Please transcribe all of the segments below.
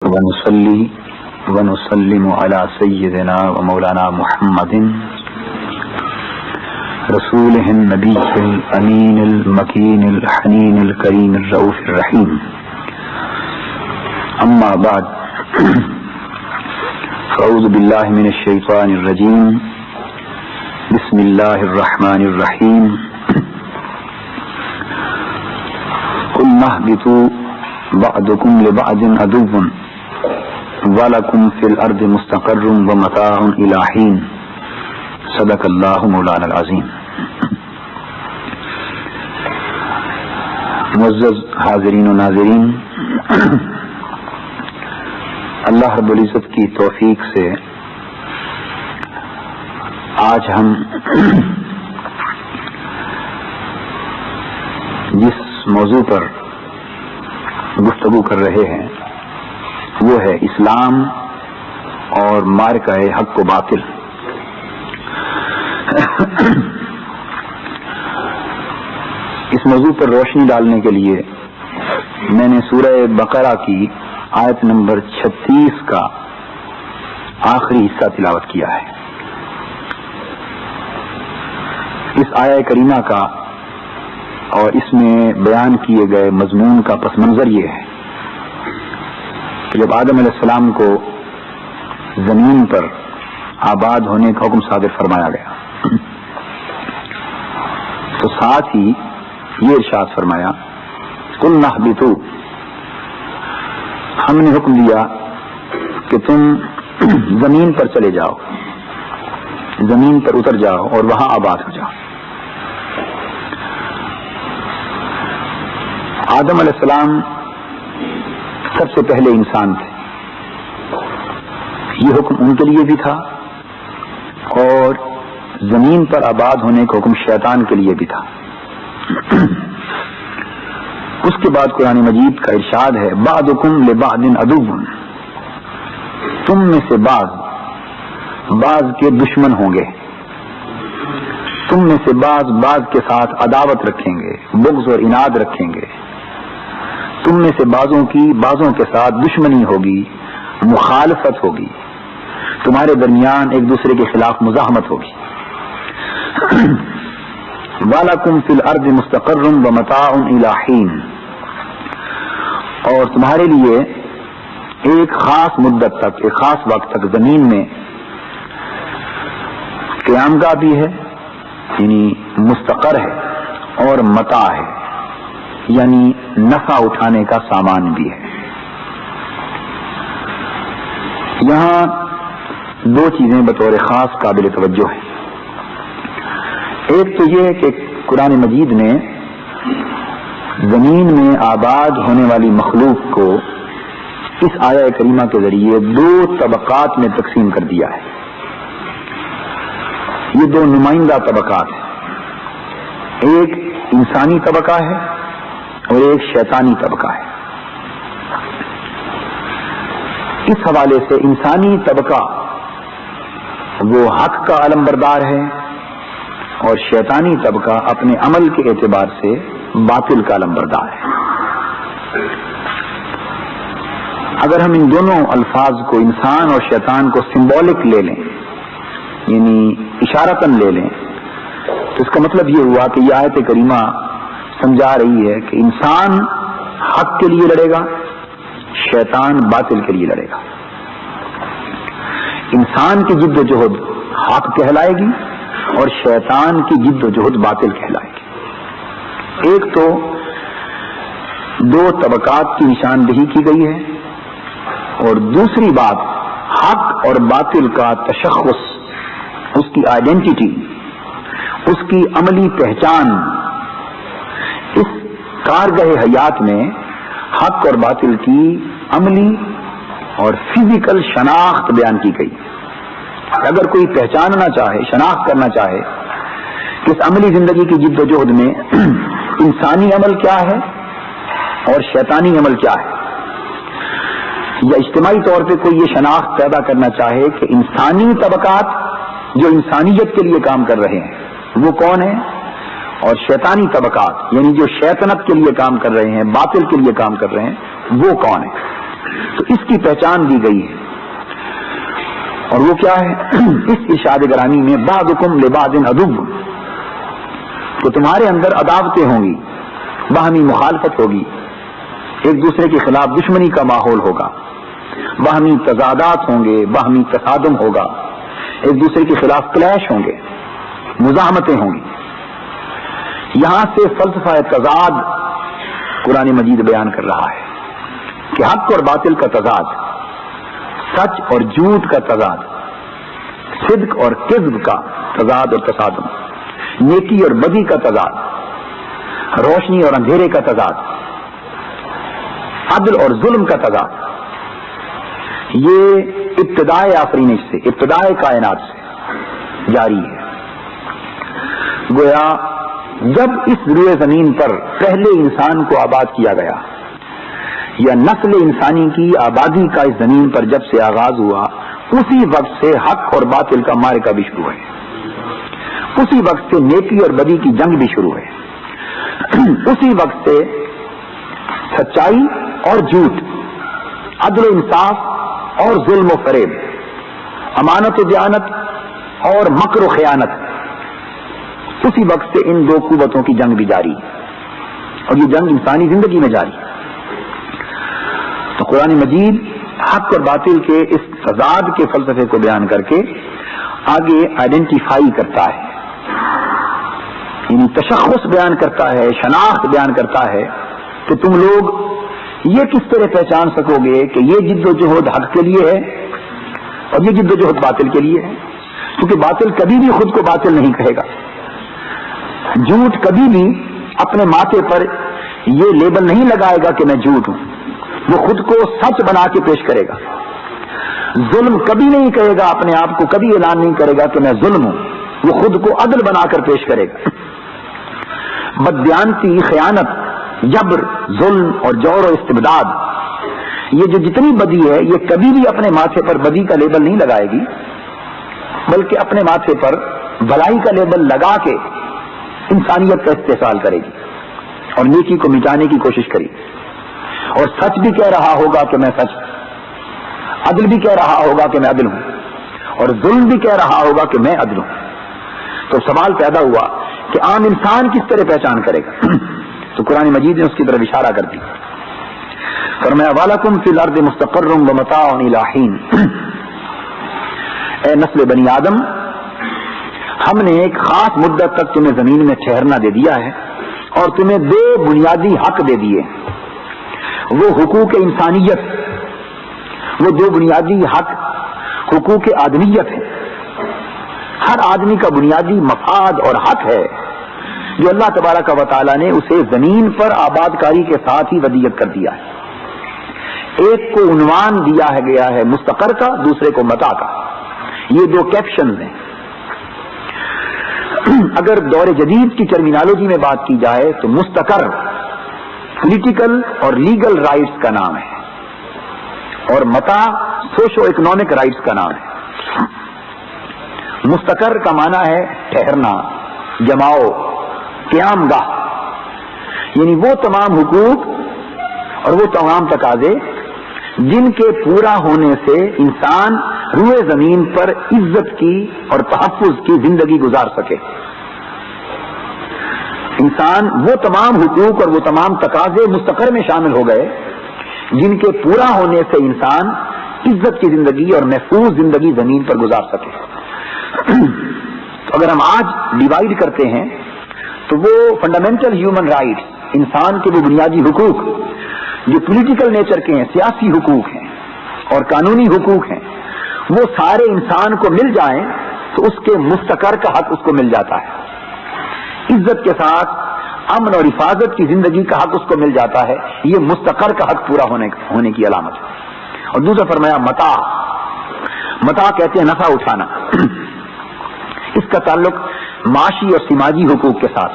ونصلي ونسلم على سيدنا ومولانا محمد رسوله النبي الأمين المكين الحنين الكريم الرؤوف الرحيم. أما بعد، فأعوذ بالله من الشيطان الرجيم. بسم الله الرحمن الرحيم. قلنا اهبطوا بعضكم لبعض عدو وَلَكُمْ فِي الْأَرْضِ مُسْتَقَرٌّ وَمَتَاعٌ إِلَى حِينٍ. صدق اللہ مولانا العظیم. معزز حاضرین و ناظرین، اللہ رب العزت کی توفیق سے آج ہم جس موضوع پر گفتگو کر رہے ہیں وہ ہے اسلام اور معرکہ حق و باطل. اس موضوع پر روشنی ڈالنے کے لیے میں نے سورہ بقرہ کی آیت نمبر 36 کا آخری حصہ تلاوت کیا ہے. اس آیہ کریمہ کا اور اس میں بیان کیے گئے مضمون کا پس منظر یہ ہے کہ جب آدم علیہ السلام کو زمین پر آباد ہونے کا حکم صادر فرمایا گیا تو ساتھ ہی یہ ارشاد فرمایا قُلْنَا اهْبِطُوا، ہم نے حکم دیا کہ تم زمین پر چلے جاؤ، زمین پر اتر جاؤ اور وہاں آباد ہو جاؤ. آدم علیہ السلام سب سے پہلے انسان تھے. یہ حکم ان کے لیے بھی تھا اور زمین پر آباد ہونے کا حکم شیطان کے لیے بھی تھا. اس کے بعد قرآن مجید کا ارشاد ہے بعضکم لبعض عدو، تم میں سے بعض کے دشمن ہوں گے، تم میں سے بعض کے ساتھ عداوت رکھیں گے، بغض اور عناد رکھیں گے، تم میں سے بعضوں کے ساتھ دشمنی ہوگی، مخالفت ہوگی، تمہارے درمیان ایک دوسرے کے خلاف مزاحمت ہوگی. وَلَكُمْ فِي الْأَرْضِ مُسْتَقَرٌّ وَمَتَاعٌ إِلَى حِينٍ، اور تمہارے لیے ایک خاص مدت تک، ایک خاص وقت تک زمین میں قیام گاہ بھی ہے، یعنی مستقر ہے، اور متاع ہے، یعنی نفع اٹھانے کا سامان بھی ہے. یہاں دو چیزیں بطور خاص قابل توجہ ہیں. ایک تو یہ کہ قرآن مجید نے زمین میں آباد ہونے والی مخلوق کو اس آیہ کریمہ کے ذریعے دو طبقات میں تقسیم کر دیا ہے. یہ دو نمائندہ طبقات ہیں، ایک انسانی طبقہ ہے اور ایک شیطانی طبقہ ہے. اس حوالے سے انسانی طبقہ وہ حق کا علمبردار ہے اور شیطانی طبقہ اپنے عمل کے اعتبار سے باطل کا علمبردار ہے. اگر ہم ان دونوں الفاظ کو، انسان اور شیطان کو سمبولک لے لیں، یعنی اشارتاً لے لیں، تو اس کا مطلب یہ ہوا کہ یہ آیت کریمہ سمجھا رہی ہے کہ انسان حق کے لیے لڑے گا، شیطان باطل کے لیے لڑے گا. انسان کی جد و جہد حق کہلائے گی اور شیطان کی جد و جہد باطل کہلائے گی. ایک تو دو طبقات کی نشاندہی کی گئی ہے، اور دوسری بات حق اور باطل کا تشخص، اس کی آئیڈینٹی، اس کی عملی پہچان، اس کارگاہ حیات میں حق اور باطل کی عملی اور فزیکل شناخت بیان کی گئی. اگر کوئی پہچاننا چاہے، شناخت کرنا چاہے کہ اس عملی زندگی کی جد و جہد میں انسانی عمل کیا ہے اور شیطانی عمل کیا ہے، یا اجتماعی طور پہ کوئی یہ شناخت پیدا کرنا چاہے کہ انسانی طبقات جو انسانیت کے لیے کام کر رہے ہیں وہ کون ہیں، اور شیطانی طبقات یعنی جو شیطنت کے لیے کام کر رہے ہیں، باطل کے لیے کام کر رہے ہیں، وہ کون ہیں. تو اس کی پہچان دی گئی ہے، اور وہ کیا ہے؟ اس ارشاد گرامی میں بعضکم لبعض عدو، تو تمہارے اندر عداوتیں ہوں گی، باہمی مخالفت ہوگی، ایک دوسرے کے خلاف دشمنی کا ماحول ہوگا، باہمی تضادات ہوں گے، باہمی تصادم ہوگا، ایک دوسرے کے خلاف کلیش ہوں گے، مزاحمتیں ہوں گی۔ یہاں سے فلسفہ تضاد قرآن مجید بیان کر رہا ہے کہ حق اور باطل کا تضاد، سچ اور جھوٹ کا تضاد، صدق اور کذب کا تضاد اور تصادم، نیکی اور بدی کا تضاد، روشنی اور اندھیرے کا تضاد، عدل اور ظلم کا تضاد، یہ ابتدائے آفرینش سے، ابتدائے کائنات سے جاری ہے۔ گویا جب اس روئے زمین پر پہلے انسان کو آباد کیا گیا، یا نسل انسانی کی آبادی کا اس زمین پر جب سے آغاز ہوا، اسی وقت سے حق اور باطل کا معرکہ بھی شروع ہے، اسی وقت سے نیکی اور بدی کی جنگ بھی شروع ہے، اسی وقت سے سچائی اور جھوٹ، عدل و انصاف اور ظلم و فریب، امانت و دیانت اور مکر و خیانت، اسی وقت سے ان دو قوتوں کی جنگ بھی جاری ہے، اور یہ جنگ انسانی زندگی میں جاری ہے۔ تو قرآن مجید حق اور باطل کے اس تضاد کے فلسفے کو بیان کر کے آگے آئیڈینٹیفائی کرتا ہے، یعنی تشخص بیان کرتا ہے، شناخت بیان کرتا ہے کہ تم لوگ یہ کس طرح پہچان سکو گے کہ یہ جد و جہد حق کے لیے ہے اور یہ جد و جہد باطل کے لیے ہے، کیونکہ باطل کبھی بھی خود کو باطل نہیں کہے گا، جھوٹ کبھی بھی اپنے ماتھے پر یہ لیبل نہیں لگائے گا کہ میں جھوٹ ہوں، وہ خود کو سچ بنا کے پیش کرے گا۔ ظلم کبھی نہیں کہے گا، اپنے آپ کو کبھی اعلان نہیں کرے گا کہ میں ظلم ہوں، وہ خود کو عدل بنا کر پیش کرے گا۔ بددیانتی، خیانت، جبر، ظلم اور جور و استبداد، یہ جو جتنی بدی ہے یہ کبھی بھی اپنے ماتھے پر بدی کا لیبل نہیں لگائے گی، بلکہ اپنے ماتھے پر بھلائی کا لیبل لگا کے انسانیت کا استحصال کرے گی اور نیکی کو مٹانے کی کوشش کرے گی، اور سچ بھی کہہ رہا ہوگا کہ میں سچ، عدل بھی کہہ رہا ہوگا کہ میں عدل ہوں، اور ظلم بھی کہہ رہا ہوگا کہ میں عدل ہوں۔ تو سوال پیدا ہوا کہ عام انسان کس طرح پہچان کرے گا؟ تو قرآن مجید نے اس کی طرف اشارہ کر دی، فرمایا وَلَكُمْ فِي الْأَرْضِ مُسْتَقَرٌّ وَمَتَاعٌ إِلَىٰ حِينٍ، اے نسل بنی آدم، ہم نے ایک خاص مدت تک تمہیں زمین میں ٹھہرنا دے دیا ہے، اور تمہیں دو بنیادی حق دے دیے، وہ حقوق انسانیت، وہ دو بنیادی حق حقوق آدمیت ہے۔ ہر آدمی کا بنیادی مفاد اور حق ہے جو اللہ تبارک و تعالیٰ نے اسے زمین پر آباد کاری کے ساتھ ہی ودیت کر دیا ہے۔ ایک کو عنوان دیا ہے گیا ہے مستقر کا، دوسرے کو متاع کا، یہ دو کیپشنز ہیں۔ اگر دور جدید کی ٹرمینالوجی میں بات کی جائے تو مستقر پولیٹیکل اور لیگل رائٹس کا نام ہے، اور متاع سوشو اکنامک رائٹس کا نام ہے۔ مستقر کا معنی ہے ٹھہرنا، جماؤ، قیام گاہ، یعنی وہ تمام حقوق اور وہ تمام تقاضے جن کے پورا ہونے سے انسان روئے زمین پر عزت کی اور تحفظ کی زندگی گزار سکے۔ انسان وہ تمام حقوق اور وہ تمام تقاضے مستقر میں شامل ہو گئے جن کے پورا ہونے سے انسان عزت کی زندگی اور محفوظ زندگی زمین پر گزار سکے۔ تو اگر ہم آج ڈیوائڈ کرتے ہیں تو وہ فنڈامنٹل ہیومن رائٹس، انسان کے وہ بنیادی حقوق جو پولیٹیکل نیچر کے ہیں، سیاسی حقوق ہیں اور قانونی حقوق ہیں، وہ سارے انسان کو مل جائیں تو اس کے مستقر کا حق اس کو مل جاتا ہے، عزت کے ساتھ امن اور حفاظت کی زندگی کا حق اس کو مل جاتا ہے۔ یہ مستقر کا حق پورا ہونے کی علامت ہے۔ اور دوسرا فرمایا متاع، متاع کہتے ہیں نفع اٹھانا، اس کا تعلق معاشی اور سماجی حقوق کے ساتھ،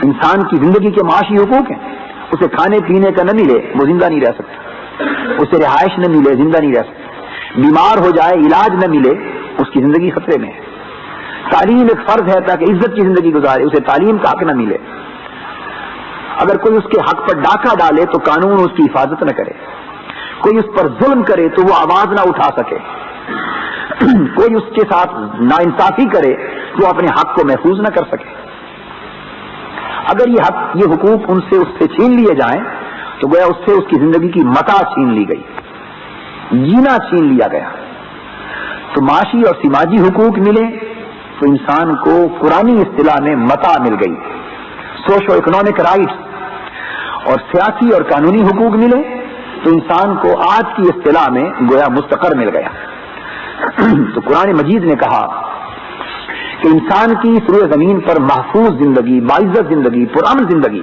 انسان کی زندگی کے معاشی حقوق ہیں، اسے کھانے پینے کا نہ ملے وہ زندہ نہیں رہ سکتا، اسے رہائش نہ ملے زندہ نہیں رہ سکتا، بیمار ہو جائے علاج نہ ملے اس کی زندگی خطرے میں ہے۔ تعلیم ایک فرض ہے تاکہ عزت کی زندگی گزارے، اسے تعلیم کا حق نہ ملے، اگر کوئی اس کے حق پر ڈاکہ ڈالے تو قانون اس کی حفاظت نہ کرے، کوئی اس پر ظلم کرے تو وہ آواز نہ اٹھا سکے، کوئی اس کے ساتھ ناانصافی کرے تو اپنے حق کو محفوظ نہ کر سکے۔ اگر یہ حقوق اس سے چھین لیے جائیں تو گویا اس سے اس کی زندگی کی متاع چھین لی گئی، جینا چھین لیا گیا۔ تو معاشی اور سماجی حقوق ملے تو انسان کو پرانی اصطلاح میں متاع مل گئی، سوشو اکنامک رائٹس، اور سیاسی اور قانونی حقوق ملے تو انسان کو آج کی اصطلاح میں گویا مستقر مل گیا۔ تو قرآن مجید نے کہا کہ انسان کی روئے زمین پر محفوظ زندگی، باعزت زندگی، پرامن زندگی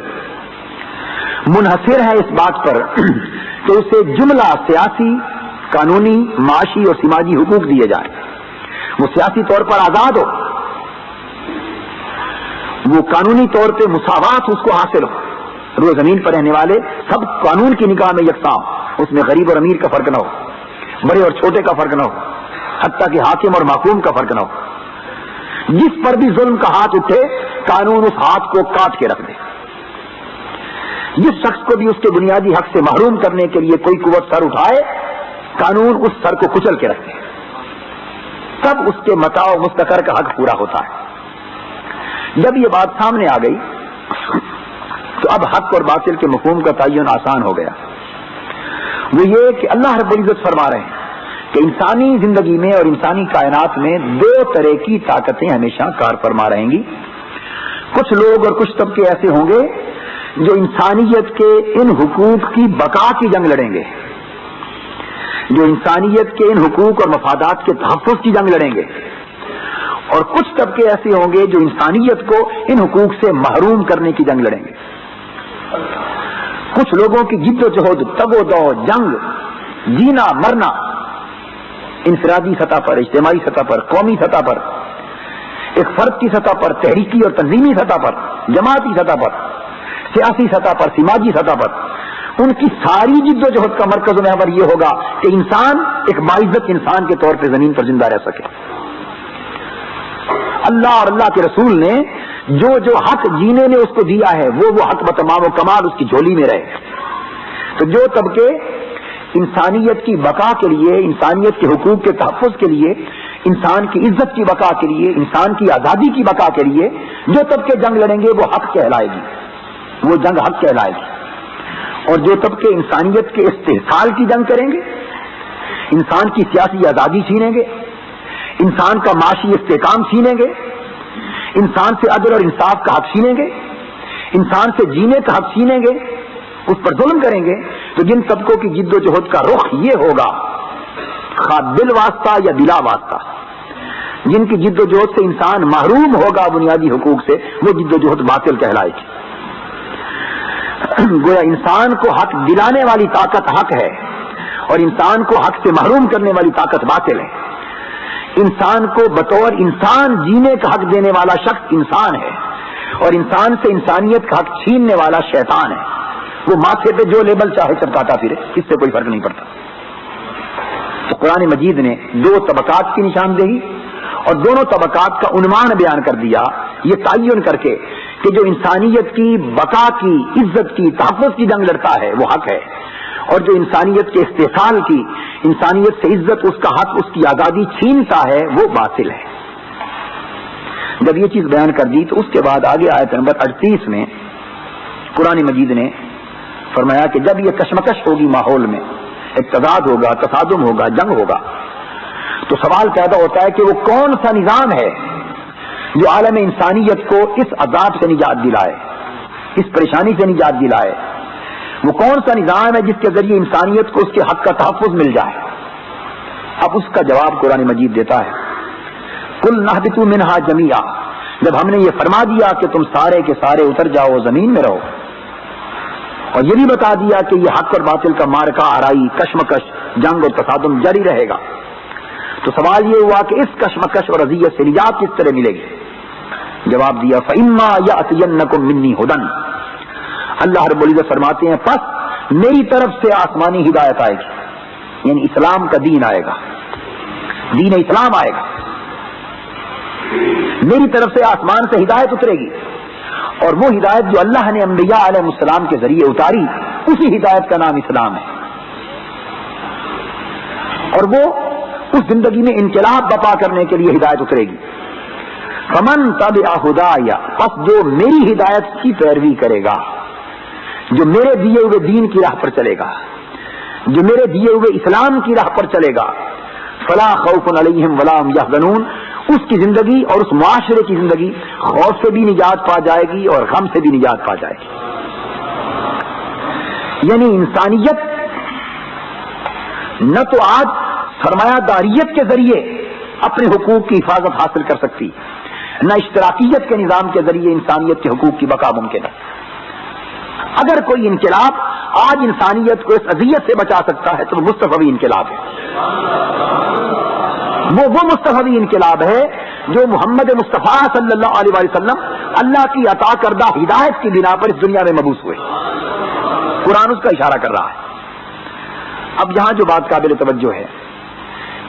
منحصر ہے اس بات پر کہ اسے جملہ سیاسی، قانونی، معاشی اور سماجی حقوق دیے جائیں، وہ سیاسی طور پر آزاد ہو، وہ قانونی طور پہ مساوات اس کو حاصل ہو، روئے زمین پر رہنے والے سب قانون کی نگاہ میں یکساں ہو، اس میں غریب اور امیر کا فرق نہ ہو، بڑے اور چھوٹے کا فرق نہ ہو، حتیٰ کہ حاکم اور محکوم کا فرق نہ ہو۔ جس پر بھی ظلم کا ہاتھ اٹھے قانون اس ہاتھ کو کاٹ کے رکھ دے، جس شخص کو بھی اس کے بنیادی حق سے محروم کرنے کے لیے کوئی قوت سر اٹھائے قانون اس سر کو کچل کے رکھ دے، تب اس کے متاع و مستقر کا حق پورا ہوتا ہے۔ جب یہ بات سامنے آ گئی تو اب حق اور باطل کے مفہوم کا تعین آسان ہو گیا۔ وہ یہ کہ اللہ رب العزت فرما رہے ہیں کہ انسانی زندگی میں اور انسانی کائنات میں دو طرح کی طاقتیں ہمیشہ کار فرما رہیں گی۔ کچھ لوگ اور کچھ طبقے ایسے ہوں گے جو انسانیت کے ان حقوق کی بقا کی جنگ لڑیں گے، جو انسانیت کے ان حقوق اور مفادات کے تحفظ کی جنگ لڑیں گے، اور کچھ طبقے ایسے ہوں گے جو انسانیت کو ان حقوق سے محروم کرنے کی جنگ لڑیں گے۔ کچھ لوگوں کی جد و جہد، تگ و دو، جنگ، جینا مرنا، انفرادی سطح پر، اجتماعی سطح پر، قومی سطح پر، ایک فرد کی سطح پر، تحریکی اور تنظیمی سطح پر، جماعتی سطح پر، سیاسی سطح پر، سماجی سطح پر، ان کی ساری جد و جہد کا مرکز و محور یہ ہوگا کہ انسان ایک باعزت انسان کے طور پہ زمین پر زندہ رہ سکے۔ اللہ اور اللہ کے رسول نے جو حق جینے نے اس کو دیا ہے وہ حق بتمام و کمال اس کی جھولی میں رہے۔ تو جو طبقے انسانیت کی بقا کے لیے، انسانیت کے حقوق کے تحفظ کے لیے، انسان کی عزت کی بقا کے لیے، انسان کی آزادی کی بقا کے لیے جو طبقے جنگ لڑیں گے وہ حق کہلائے گی، وہ جنگ حق کہلائے گی۔ اور جو طبقے انسانیت کے استحصال کی جنگ کریں گے، انسان کی سیاسی آزادی چھینیں گے، انسان کا معاشی استحکام چھینیں گے، انسان سے عدل اور انصاف کا حق چھینیں گے، انسان سے جینے کا حق چھینیں گے، اس پر ظلم کریں گے، تو جن طبقوں کی جد و جہد کا رخ یہ ہوگا، خواہ بل واسطہ یا بلا واسطہ، جن کی جد و جہد سے انسان محروم ہوگا بنیادی حقوق سے، وہ جد و جہد باطل کہلائے گی۔ گویا انسان کو حق دلانے والی طاقت حق ہے اور انسان کو حق سے محروم کرنے والی طاقت باطل ہے۔ انسان کو بطور انسان جینے کا حق دینے والا شخص انسان ہے، اور انسان سے انسانیت کا حق چھیننے والا شیطان ہے۔ وہ ماتھے پہ جو لیبل چاہے چپکاتا پھرے، اس سے کوئی فرق نہیں پڑتا۔ تو قرآن مجید نے دو طبقات کی نشاندہی اور دونوں طبقات کا عنوان بیان کر دیا، یہ تعین کر کے کہ جو انسانیت کی بقا کی، عزت کی، تحفظ کی جنگ لڑتا ہے وہ حق ہے، اور جو انسانیت کے استحصال کی، انسانیت سے عزت، اس کا حق، اس کی آزادی چھینتا ہے وہ باطل ہے۔ جب یہ چیز بیان کر دی تو اس کے بعد آگے آیت نمبر 38 میں قرآن مجید نے فرمایا کہ جب یہ کشمکش ہوگی ماحول میں، اقتضاد ہوگا، تصادم ہوگا، جنگ ہوگا، تو سوال پیدا ہوتا ہے کہ وہ کون سا نظام ہے جو عالم انسانیت کو اس عذاب سے نجات دلائے، اس پریشانی سے نجات دلائے؟ وہ کون سا نظام ہے جس کے ذریعے انسانیت کو اس کے حق کا تحفظ مل جائے؟ اب اس کا جواب قرآن مجید دیتا ہے، قل نہبطوا منہا جمیعا، جب ہم نے یہ فرما دیا کہ تم سارے کے سارے اتر جاؤ، زمین میں رہو، اور یہ بھی بتا دیا کہ یہ حق اور باطل کا مارکا، آرائی، کشمکش، جنگ اور تصادم جاری رہے گا، تو سوال یہ ہوا کہ اس کشمکش اور اذیت سے نجات کس طرح ملے گی؟ جواب دیا، فَإِمَّا يَأْتِيَنَّكُم مِّنِّي هُدًى، اللہ رب العزت فرماتے ہیں پس میری طرف سے آسمانی ہدایت آئے گی، یعنی اسلام کا دین آئے گا، دین اسلام آئے گا، میری طرف سے آسمان سے ہدایت اترے گی، اور وہ ہدایت جو اللہ نے انبیاء علیہ السلام کے ذریعے اتاری، اسی ہدایت کا نام اسلام ہے۔ اور وہ اس زندگی میں انقلاب بپا کرنے کے لیے ہدایت اترے گی. فمن تبع ہدایا، پس جو میری ہدایت کی پیروی کرے گا، جو میرے دیے ہوئے دین کی راہ پر چلے گا، جو میرے دیے ہوئے اسلام کی راہ پر چلے گا، فلا خوف علیہم ولا هم یحزنون، اس کی زندگی اور اس معاشرے کی زندگی خوف سے بھی نجات پا جائے گی اور غم سے بھی نجات پا جائے گی. یعنی انسانیت نہ تو آج سرمایہ داریت کے ذریعے اپنے حقوق کی حفاظت حاصل کر سکتی، نہ اشتراکیت کے نظام کے ذریعے انسانیت کے حقوق کی بقا ممکن ہے. اگر کوئی انقلاب آج انسانیت کو اس اذیت سے بچا سکتا ہے تو وہ مصطفی انقلاب ہے. وہ مصطفی انقلاب ہے جو محمد مصطفیٰ صلی اللہ علیہ وسلم اللہ کی عطا کردہ ہدایت کی بنا پر اس دنیا میں مبعوث ہوئے. قرآن اس کا اشارہ کر رہا ہے. اب یہاں جو بات قابل توجہ ہے،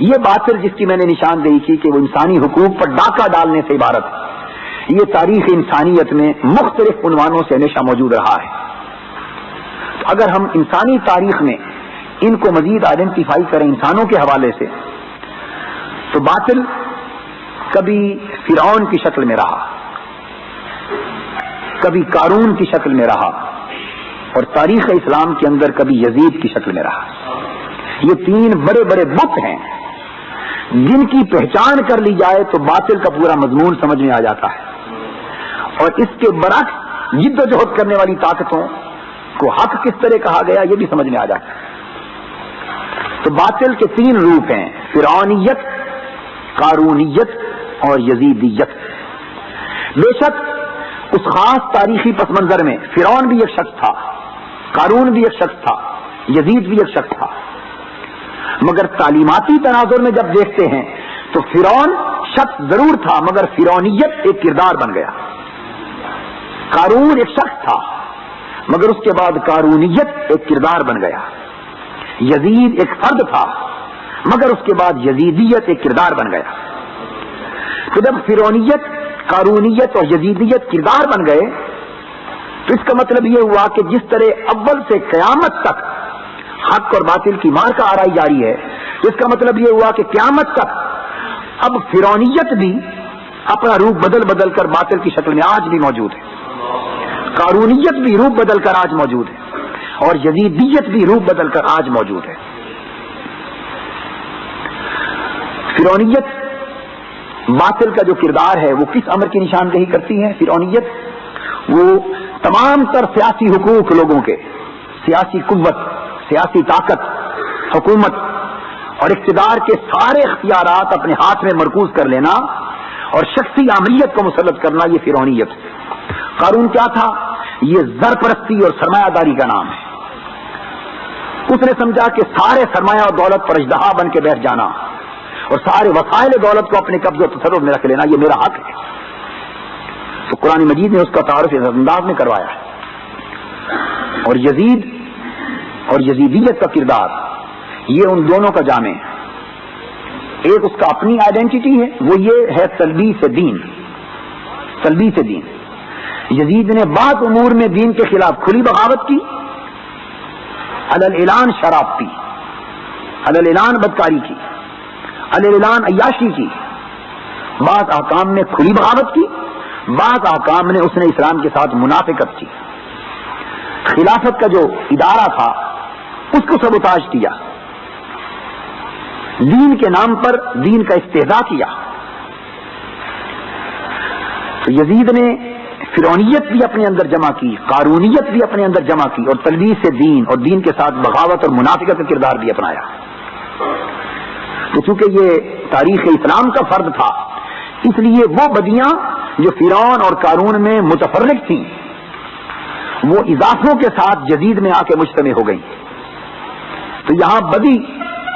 یہ باطل جس کی میں نے نشاندہی کی کہ وہ انسانی حقوق پر ڈاکہ ڈالنے سے عبارت ہے، یہ تاریخ انسانیت میں مختلف عنوانوں سے ہمیشہ موجود رہا ہے. تو اگر ہم انسانی تاریخ میں ان کو مزید آئیڈینٹیفائی کریں انسانوں کے حوالے سے، تو باطل کبھی فرعون کی شکل میں رہا، کبھی قارون کی شکل میں رہا، اور تاریخ اسلام کے اندر کبھی یزید کی شکل میں رہا. یہ تین بڑے بڑے بت ہیں جن کی پہچان کر لی جائے تو باطل کا پورا مضمون سمجھ میں آ جاتا ہے، اور اس کے برعکس جد و جہد کرنے والی طاقتوں کو حق کس طرح کہا گیا یہ بھی سمجھ میں آ جاتا ہے. تو باطل کے تین روپ ہیں، فرعونیت، قارونیت اور یزیدیت. بے شک اس خاص تاریخی پس منظر میں فرعون بھی ایک شخص تھا، قارون بھی ایک شخص تھا، یزید بھی ایک شخص تھا، مگر تعلیماتی تناظر میں جب دیکھتے ہیں تو فرعون شخص ضرور تھا مگر فرعونیت ایک کردار بن گیا. قارون ایک شخص تھا مگر اس کے بعد قارونیت ایک کردار بن گیا. یزید ایک فرد تھا مگر اس کے بعد یزیدیت ایک کردار بن گیا. تو جب فرعونیت، قارونیت اور یزیدیت کردار بن گئے تو اس کا مطلب یہ ہوا کہ جس طرح اول سے قیامت تک حق اور باطل کی مار کا آرائی جاری ہے، اس کا مطلب یہ ہوا کہ قیامت تک اب فرعونیت بھی اپنا روپ بدل بدل کر باطل کی شکل میں آج بھی موجود ہے، قارونیت بھی روپ بدل کر آج موجود ہے، اور یزیدیت بھی روپ بدل کر آج موجود ہے. فرعونیت باطل کا جو کردار ہے وہ کس امر کی نشاندہی کرتی ہے؟ فرعونیت وہ تمام تر سیاسی حقوق لوگوں کے، سیاسی قوت، سیاسی طاقت، حکومت اور اقتدار کے سارے اختیارات اپنے ہاتھ میں مرکوز کر لینا اور شخصی عملیت کو مسلط کرنا، یہ فرعونیت. قارون کیا تھا؟ یہ زر پرستی اور سرمایہ داری کا نام ہے. اس نے سمجھا کہ سارے سرمایہ اور دولت پر اژدہا بن کے بیٹھ جانا اور سارے وسائل دولت کو اپنے قبضے اور تصرف میں رکھ لینا یہ میرا حق ہے. تو قرآن مجید نے اس کا تعارف اس انداز میں کروایا ہے. اور یزید اور یزیدیت کا کردار یہ ان دونوں کا جامع ہے. ایک اس کا اپنی آئیڈینٹی ہے، وہ یہ ہے تلبیس دین. تلبیس دین. یزید نے بعض امور میں دین کے خلاف کھلی بغاوت کی، علی اعلان شراب پی، علی اعلان بدکاری کی، علی اعلان عیاشی کی. بعض احکام میں کھلی بغاوت کی، بعض احکام نے اس نے اسلام کے ساتھ منافقت کی. خلافت کا جو ادارہ تھا اس کو سبوتاج کیا، دین کے نام پر دین کا استہزاء کیا. تو یزید نے فرعونیت بھی اپنے اندر جمع کی، قارونیت بھی اپنے اندر جمع کی، اور تلبیس دین اور دین کے ساتھ بغاوت اور منافقت کا کردار بھی اپنایا. تو چونکہ یہ تاریخ اسلام کا فرد تھا اس لیے وہ بدیاں جو فرعون اور قارون میں متفرق تھیں وہ اضافوں کے ساتھ یزید میں آ کے مجتمع ہو گئی. تو یہاں بدی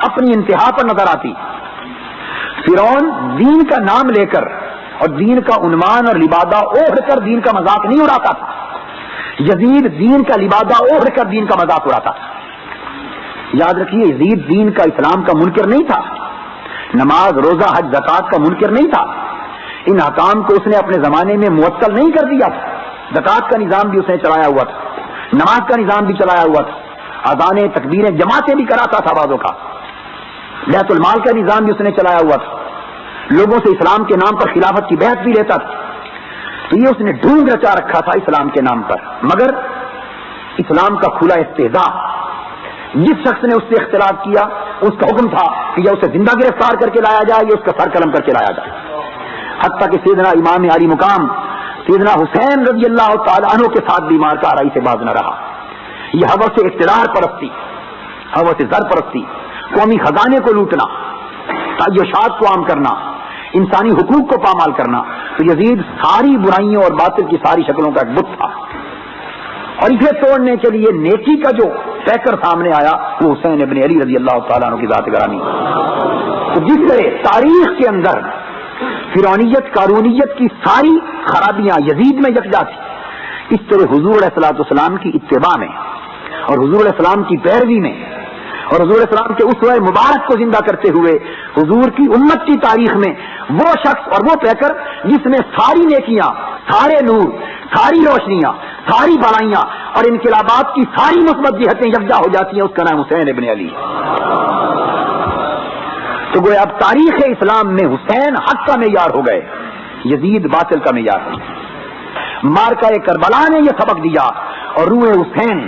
اپنی انتہا پر نظر آتی. فرعون دین کا نام لے کر اور دین کا عنوان اور لبادہ اوڑھ کر دین کا مذاق نہیں اڑاتا تھا. یزید دین کا لبادہ اوڑھ کر دین کا مذاق اڑاتا تھا. یاد رکھیے یزید دین کا اسلام کا منکر نہیں تھا، نماز روزہ حج زکوٰۃ کا منکر نہیں تھا. ان احکام کو اس نے اپنے زمانے میں معطل نہیں کر دیا تھا. زکوٰۃ کا نظام بھی اس نے چلایا ہوا تھا، نماز کا نظام بھی چلایا ہوا تھا، اذانیں تکبیریں جماعتیں بھی کراتا تھا بعضوں کا. بیت المال کا نظام بھی اس نے چلایا ہوا تھا، لوگوں سے اسلام کے نام پر خلافت کی بیعت بھی لیتا تھا. تو یہ اس نے ڈھونگ رچا رکھا تھا اسلام کے نام پر. مگر اسلام کا کھلا استہزاء، جس شخص نے اس سے اختلاف کیا اس کا حکم تھا کہ یا اسے زندہ گرفتار کر کے لایا جائے یا اس کا سر قلم کر کے لایا جائے. حتیٰ کہ سیدنا امام علی مقام سیدنا حسین رضی اللہ تعالی عنہ کے ساتھ بھی مار کا آرائی سے باز نہ رہا. یہ ہوس اقتدار پرستی، ہوس زر پرستی، قومی خزانے کو لوٹنا، تعیشات کو عام کرنا، انسانی حقوق کو پامال کرنا، تو یزید ساری برائیوں اور باطل کی ساری شکلوں کا ایک بت تھا. اور اسے توڑنے کے لیے نیکی کا جو پیکر سامنے آیا وہ حسین ابن علی رضی اللہ تعالیٰ عنہ کی ذات گرامی. تو جس طرح تاریخ کے اندر فرعونیت قارونیت کی ساری خرابیاں یزید میں یکجا تھی، اس طرح حضور علیہ الصلوۃ والسلام کی اتباع میں اور حضور علیہ السلام کی پیروی میں اور حضور علیہ السلام کے اسوہ مبارک کو زندہ کرتے ہوئے حضور کی امت کی تاریخ میں وہ شخص اور وہ پیکر جس میں ساری نیکیاں، سارے نور، ساری روشنیاں، ساری بڑائیاں اور انقلابات کی ساری مثبت جہتیں یکجا ہو جاتی ہیں، اس کا نام حسین ابن علی. تو گویا اب تاریخ اسلام میں حسین حق کا معیار ہو گئے، یزید باطل کا معیار ہے. مارکہ کربلا نے یہ سبق دیا اور روح حسین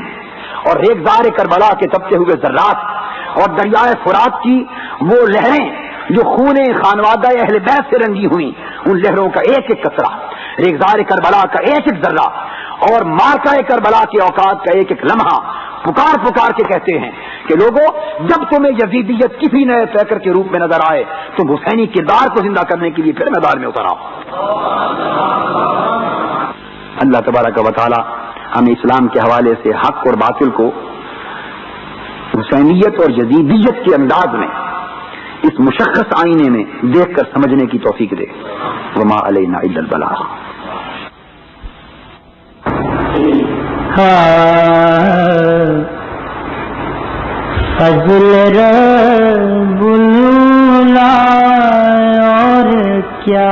اور ریگزار کربلا کے تپتے ہوئے ذرات اور دریائے فرات کی وہ لہریں جو خون خانوادہ اہل بیت سے رنگی ہوئی، ان لہروں کا ایک ایک قطرہ، ریگزار کربلا کا ایک ایک ذرہ اور مارکہ کربلا کے اوقات کا ایک ایک لمحہ پکار پکار کے کہتے ہیں کہ لوگوں جب تمہیں یزیدیت کسی نئے پیکر کے روپ میں نظر آئے تو حسینی کردار کو زندہ کرنے کے لیے پھر میدان میں اتر آؤ. اللہ تبارک و تعالی ہمیں اسلام کے حوالے سے حق اور باطل کو حسینیت اور یزیدیت کے انداز میں اس مشخص آئینے میں دیکھ کر سمجھنے کی توفیق دے. وما علینا الا البلاغ. فضل رب اللہ اور کیا